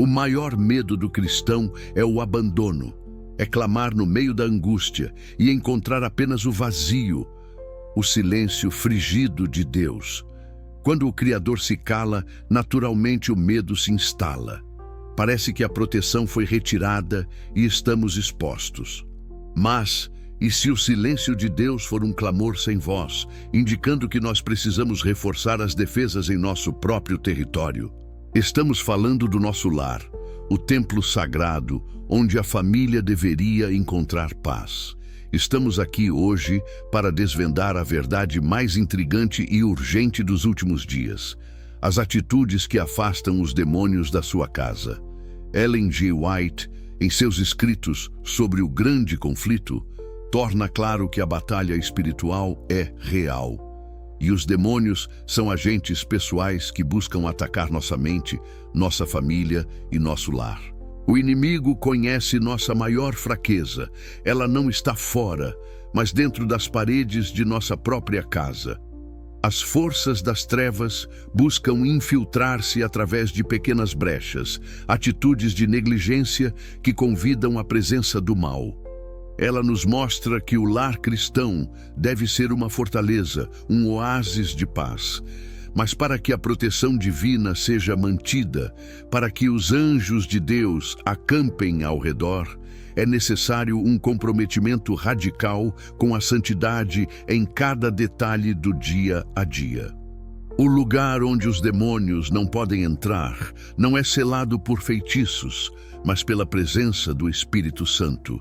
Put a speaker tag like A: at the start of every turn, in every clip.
A: O maior medo do cristão é o abandono, é clamar no meio da angústia e encontrar apenas o vazio, o silêncio frigido de Deus. Quando o Criador se cala, naturalmente o medo se instala. Parece que a proteção foi retirada e estamos expostos. Mas, e se o silêncio de Deus for um clamor sem voz, indicando que nós precisamos reforçar as defesas em nosso próprio território? Estamos falando do nosso lar, o templo sagrado, onde a família deveria encontrar paz. Estamos aqui hoje para desvendar a verdade mais intrigante e urgente dos últimos dias: as atitudes que afastam os demônios da sua casa. Ellen G. White, em seus escritos sobre o grande conflito, torna claro que a batalha espiritual é real. E os demônios são agentes pessoais que buscam atacar nossa mente, nossa família e nosso lar. O inimigo conhece nossa maior fraqueza. Ela não está fora, mas dentro das paredes de nossa própria casa. As forças das trevas buscam infiltrar-se através de pequenas brechas, atitudes de negligência que convidam à presença do mal. Ela nos mostra que o lar cristão deve ser uma fortaleza, um oásis de paz. Mas para que a proteção divina seja mantida, para que os anjos de Deus acampem ao redor, é necessário um comprometimento radical com a santidade em cada detalhe do dia a dia. O lugar onde os demônios não podem entrar não é selado por feitiços, mas pela presença do Espírito Santo.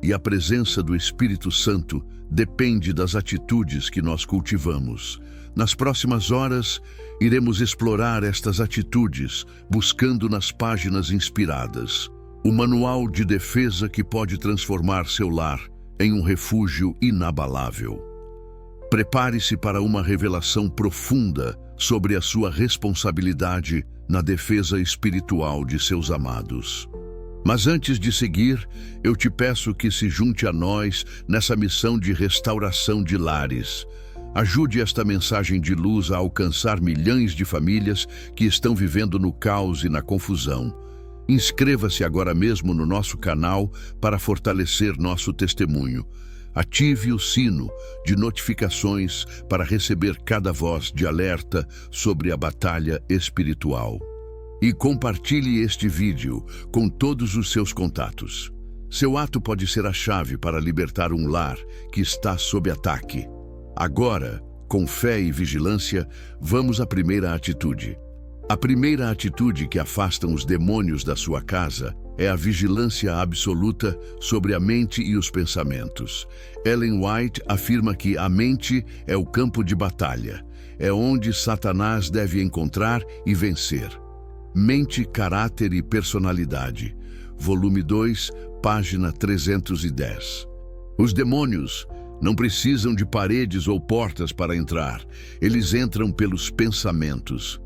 A: E a presença do Espírito Santo depende das atitudes que nós cultivamos. Nas próximas horas, iremos explorar estas atitudes, buscando nas páginas inspiradas o manual de defesa que pode transformar seu lar em um refúgio inabalável. Prepare-se para uma revelação profunda sobre a sua responsabilidade na defesa espiritual de seus amados. Mas antes de seguir, eu te peço que se junte a nós nessa missão de restauração de lares. Ajude esta mensagem de luz a alcançar milhões de famílias que estão vivendo no caos e na confusão. Inscreva-se agora mesmo no nosso canal para fortalecer nosso testemunho. Ative o sino de notificações para receber cada voz de alerta sobre a batalha espiritual. E compartilhe este vídeo com todos os seus contatos. Seu ato pode ser a chave para libertar um lar que está sob ataque. Agora, com fé e vigilância, vamos à primeira atitude. A primeira atitude que afasta os demônios da sua casa é a vigilância absoluta sobre a mente e os pensamentos. Ellen White afirma que a mente é o campo de batalha. É onde Satanás deve encontrar e vencer. Mente, Caráter e Personalidade, volume 2, página 310. Os demônios não precisam de paredes ou portas para entrar, eles entram pelos pensamentos.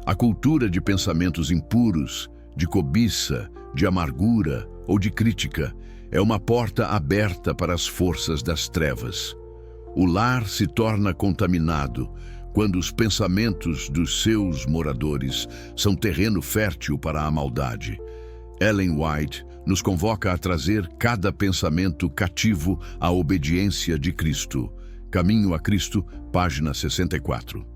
A: A cultura de pensamentos impuros, de cobiça, de amargura ou de crítica é uma porta aberta para as forças das trevas. O lar se torna contaminado quando os pensamentos dos seus moradores são terreno fértil para a maldade. Ellen White nos convoca a trazer cada pensamento cativo à obediência de Cristo. Caminho a Cristo, página 64.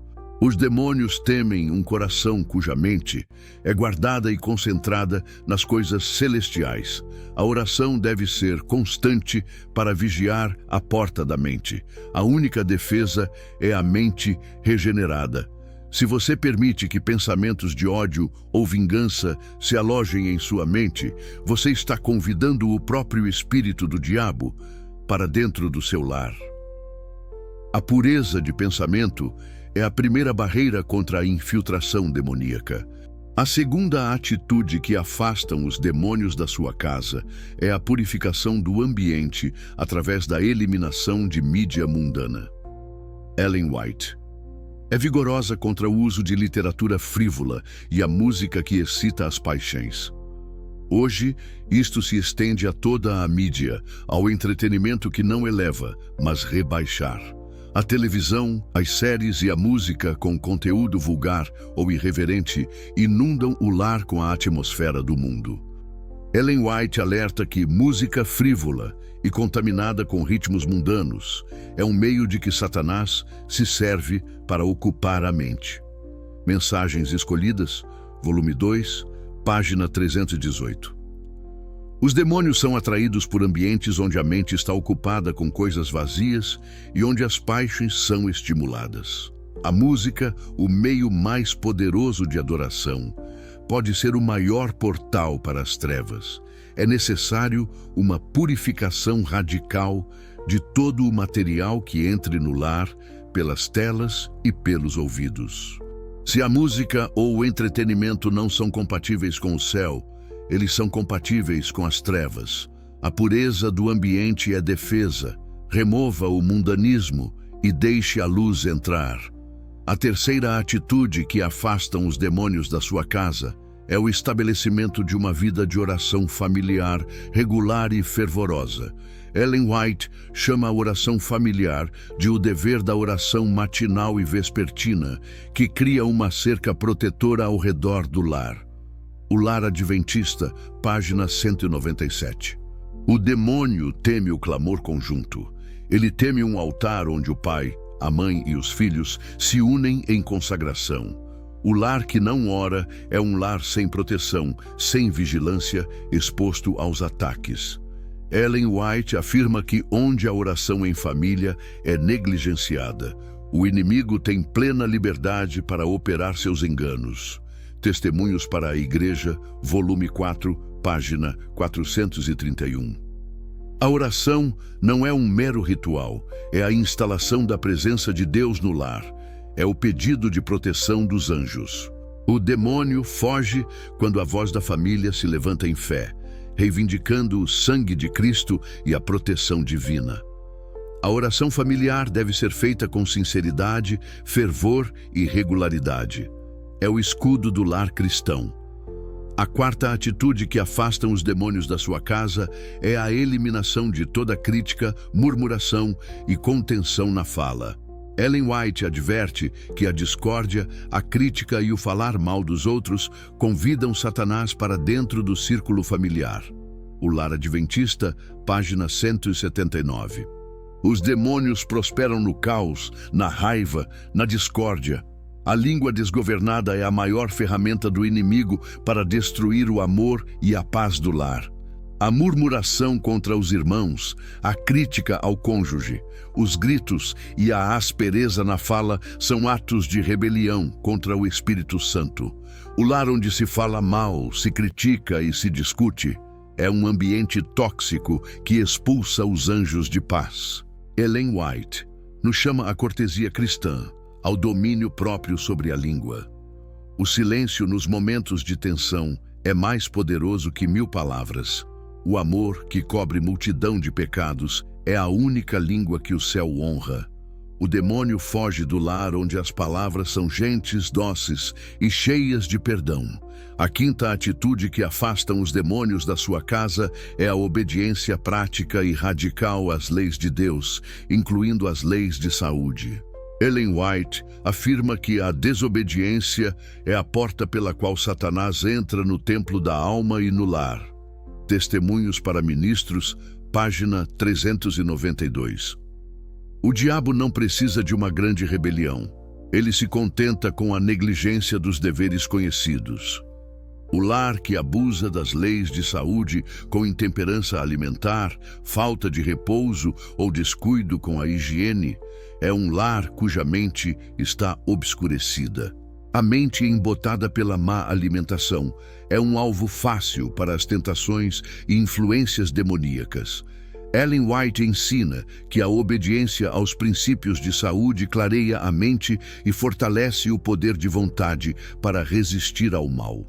A: Os demônios temem um coração cuja mente é guardada e concentrada nas coisas celestiais. A oração deve ser constante para vigiar a porta da mente. A única defesa é a mente regenerada. Se você permite que pensamentos de ódio ou vingança se alojem em sua mente, você está convidando o próprio espírito do diabo para dentro do seu lar. A pureza de pensamento é a primeira barreira contra a infiltração demoníaca. A segunda atitude que afasta os demônios da sua casa é a purificação do ambiente através da eliminação de mídia mundana. Ellen White é vigorosa contra o uso de literatura frívola e a música que excita as paixões. Hoje, isto se estende a toda a mídia, ao entretenimento que não eleva, mas rebaixar. A televisão, as séries e a música com conteúdo vulgar ou irreverente inundam o lar com a atmosfera do mundo. Ellen White alerta que música frívola e contaminada com ritmos mundanos é um meio de que Satanás se serve para ocupar a mente. Mensagens Escolhidas, volume 2, página 318. Os demônios são atraídos por ambientes onde a mente está ocupada com coisas vazias e onde as paixões são estimuladas. A música, o meio mais poderoso de adoração, pode ser o maior portal para as trevas. É necessário uma purificação radical de todo o material que entre no lar, pelas telas e pelos ouvidos. Se a música ou o entretenimento não são compatíveis com o céu, eles são compatíveis com as trevas. A pureza do ambiente é defesa. Remova o mundanismo e deixe a luz entrar. A terceira atitude que afastam os demônios da sua casa é o estabelecimento de uma vida de oração familiar, regular e fervorosa. Ellen White chama a oração familiar de o dever da oração matinal e vespertina, que cria uma cerca protetora ao redor do lar. O Lar Adventista, página 197. O demônio teme o clamor conjunto. Ele teme um altar onde o pai, a mãe e os filhos se unem em consagração. O lar que não ora é um lar sem proteção, sem vigilância, exposto aos ataques. Ellen White afirma que onde a oração em família é negligenciada, o inimigo tem plena liberdade para operar seus enganos. Testemunhos para a Igreja, volume 4, página 431. A oração não é um mero ritual, é a instalação da presença de Deus no lar. É o pedido de proteção dos anjos. O demônio foge quando a voz da família se levanta em fé, reivindicando o sangue de Cristo e a proteção divina. A oração familiar deve ser feita com sinceridade, fervor e regularidade. É o escudo do lar cristão. A quarta atitude que afasta os demônios da sua casa é a eliminação de toda crítica, murmuração e contenção na fala. Ellen White adverte que a discórdia, a crítica e o falar mal dos outros convidam Satanás para dentro do círculo familiar. O Lar Adventista, página 179. Os demônios prosperam no caos, na raiva, na discórdia. A língua desgovernada é a maior ferramenta do inimigo para destruir o amor e a paz do lar. A murmuração contra os irmãos, a crítica ao cônjuge, os gritos e a aspereza na fala são atos de rebelião contra o Espírito Santo. O lar onde se fala mal, se critica e se discute é um ambiente tóxico que expulsa os anjos de paz. Ellen White nos chama à cortesia cristã, ao domínio próprio sobre a língua. O silêncio nos momentos de tensão é mais poderoso que 1000 palavras. O amor, que cobre multidão de pecados, é a única língua que o céu honra. O demônio foge do lar onde as palavras são gentis, doces e cheias de perdão. A quinta atitude que afastam os demônios da sua casa é a obediência prática e radical às leis de Deus, incluindo as leis de saúde. Ellen White afirma que a desobediência é a porta pela qual Satanás entra no templo da alma e no lar. Testemunhos para Ministros, página 392. O diabo não precisa de uma grande rebelião. Ele se contenta com a negligência dos deveres conhecidos. O lar que abusa das leis de saúde com intemperança alimentar, falta de repouso ou descuido com a higiene é um lar cuja mente está obscurecida. A mente embotada pela má alimentação é um alvo fácil para as tentações e influências demoníacas. Ellen White ensina que a obediência aos princípios de saúde clareia a mente e fortalece o poder de vontade para resistir ao mal.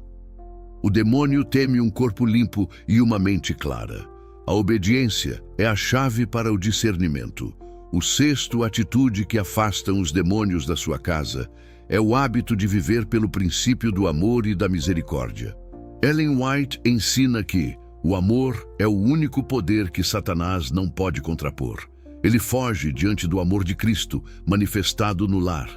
A: O demônio teme um corpo limpo e uma mente clara. A obediência é a chave para o discernimento. O sexto atitude que afastam os demônios da sua casa é o hábito de viver pelo princípio do amor e da misericórdia. Ellen White ensina que o amor é o único poder que Satanás não pode contrapor. Ele foge diante do amor de Cristo, manifestado no lar.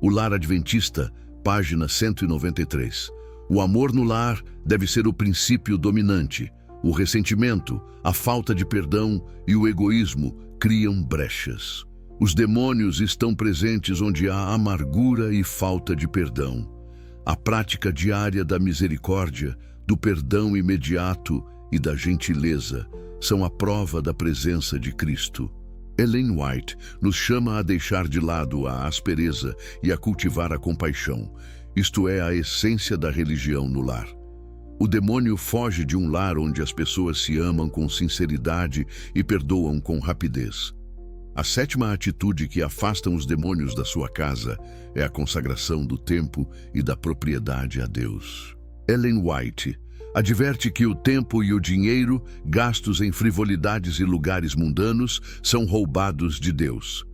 A: O Lar Adventista, página 193. O amor no lar deve ser o princípio dominante. O ressentimento, a falta de perdão e o egoísmo criam brechas. Os demônios estão presentes onde há amargura e falta de perdão. A prática diária da misericórdia, do perdão imediato e da gentileza são a prova da presença de Cristo. Ellen White nos chama a deixar de lado a aspereza e a cultivar a compaixão. Isto é a essência da religião no lar. O demônio foge de um lar onde as pessoas se amam com sinceridade e perdoam com rapidez. A sétima atitude que afasta os demônios da sua casa é a consagração do tempo e da propriedade a Deus. Ellen White adverte que o tempo e o dinheiro, gastos em frivolidades e lugares mundanos, são roubados de Deus.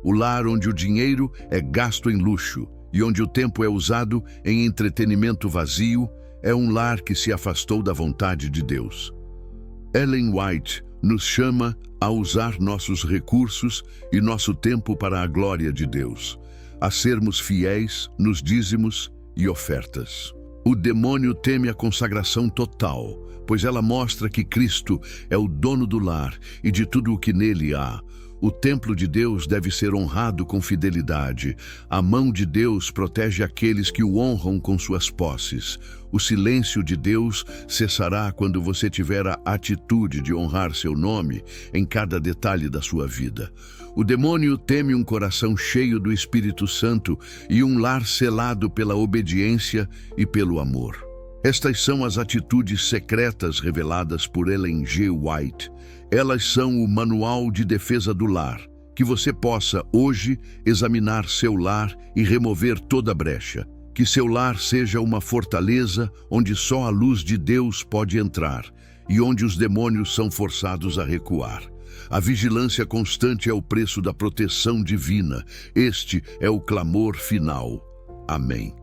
A: O lar onde o dinheiro é gasto em luxo e onde o tempo é usado em entretenimento vazio é um lar que se afastou da vontade de Deus. Ellen White nos chama a usar nossos recursos e nosso tempo para a glória de Deus, a sermos fiéis nos dízimos e ofertas. O demônio teme a consagração total, pois ela mostra que Cristo é o dono do lar e de tudo o que nele há. O templo de Deus deve ser honrado com fidelidade. A mão de Deus protege aqueles que o honram com suas posses. O silêncio de Deus cessará quando você tiver a atitude de honrar seu nome em cada detalhe da sua vida. O demônio teme um coração cheio do Espírito Santo e um lar selado pela obediência e pelo amor. Estas são as atitudes secretas reveladas por Ellen G. White. Elas são o manual de defesa do lar. Que você possa, hoje, examinar seu lar e remover toda brecha. Que seu lar seja uma fortaleza onde só a luz de Deus pode entrar e onde os demônios são forçados a recuar. A vigilância constante é o preço da proteção divina. Este é o clamor final. Amém.